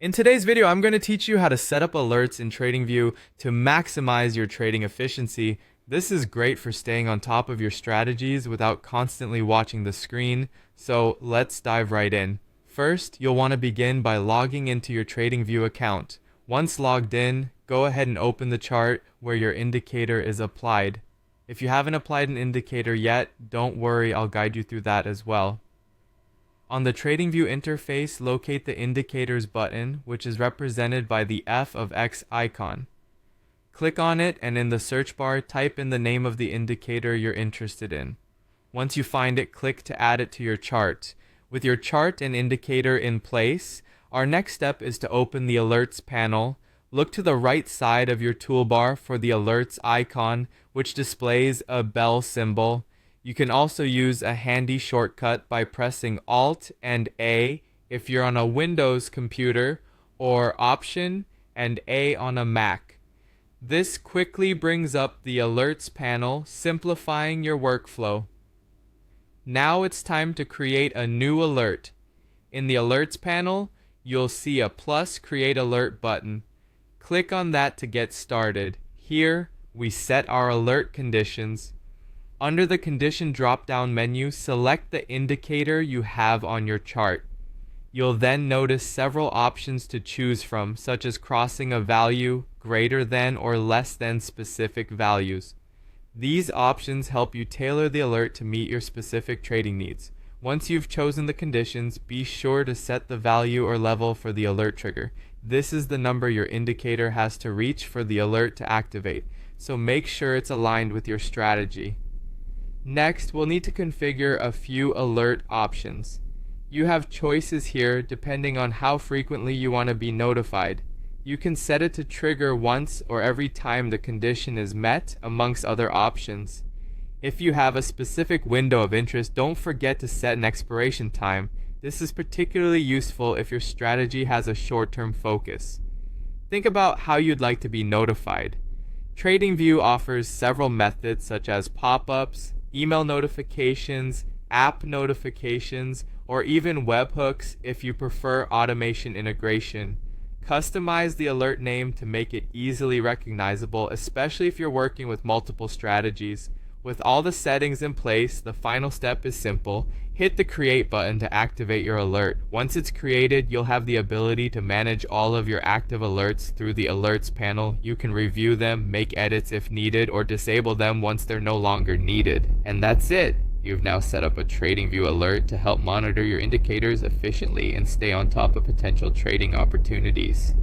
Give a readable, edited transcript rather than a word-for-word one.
In today's video, I'm going to teach you how to set up alerts in TradingView to maximize your trading efficiency. This is great for staying on top of your strategies without constantly watching the screen, so let's dive right in. First, you'll want to begin by logging into your TradingView account. Once logged in, go ahead and open the chart where your indicator is applied. If you haven't applied an indicator yet, don't worry, I'll guide you through that as well. On the TradingView interface, locate the Indicators button, which is represented by the F of X icon. Click on it and in the search bar, type in the name of the indicator you're interested in. Once you find it, click to add it to your chart. With your chart and indicator in place, our next step is to open the Alerts panel. Look to the right side of your toolbar for the Alerts icon, which displays a bell symbol. You can also use a handy shortcut by pressing Alt and A if you're on a Windows computer, or Option and A on a Mac. This quickly brings up the Alerts panel, simplifying your workflow. Now it's time to create a new alert. In the Alerts panel, you'll see a plus Create Alert button. Click on that to get started. Here, we set our alert conditions. Under the Condition drop-down menu, select the indicator you have on your chart. You'll then notice several options to choose from, such as crossing a value, greater than or less than specific values. These options help you tailor the alert to meet your specific trading needs. Once you've chosen the conditions, be sure to set the value or level for the alert trigger. This is the number your indicator has to reach for the alert to activate, so make sure it's aligned with your strategy. Next, we'll need to configure a few alert options. You have choices here depending on how frequently you want to be notified. You can set it to trigger once or every time the condition is met, amongst other options. If you have a specific window of interest, don't forget to set an expiration time. This is particularly useful if your strategy has a short-term focus. Think about how you'd like to be notified. TradingView offers several methods such as pop-ups, email notifications, app notifications, or even webhooks if you prefer automation integration. Customize the alert name to make it easily recognizable, especially if you're working with multiple strategies. With all the settings in place, the final step is simple. Hit the Create button to activate your alert. Once it's created, you'll have the ability to manage all of your active alerts through the Alerts panel. You can review them, make edits if needed, or disable them once they're no longer needed. And that's it! You've now set up a TradingView alert to help monitor your indicators efficiently and stay on top of potential trading opportunities.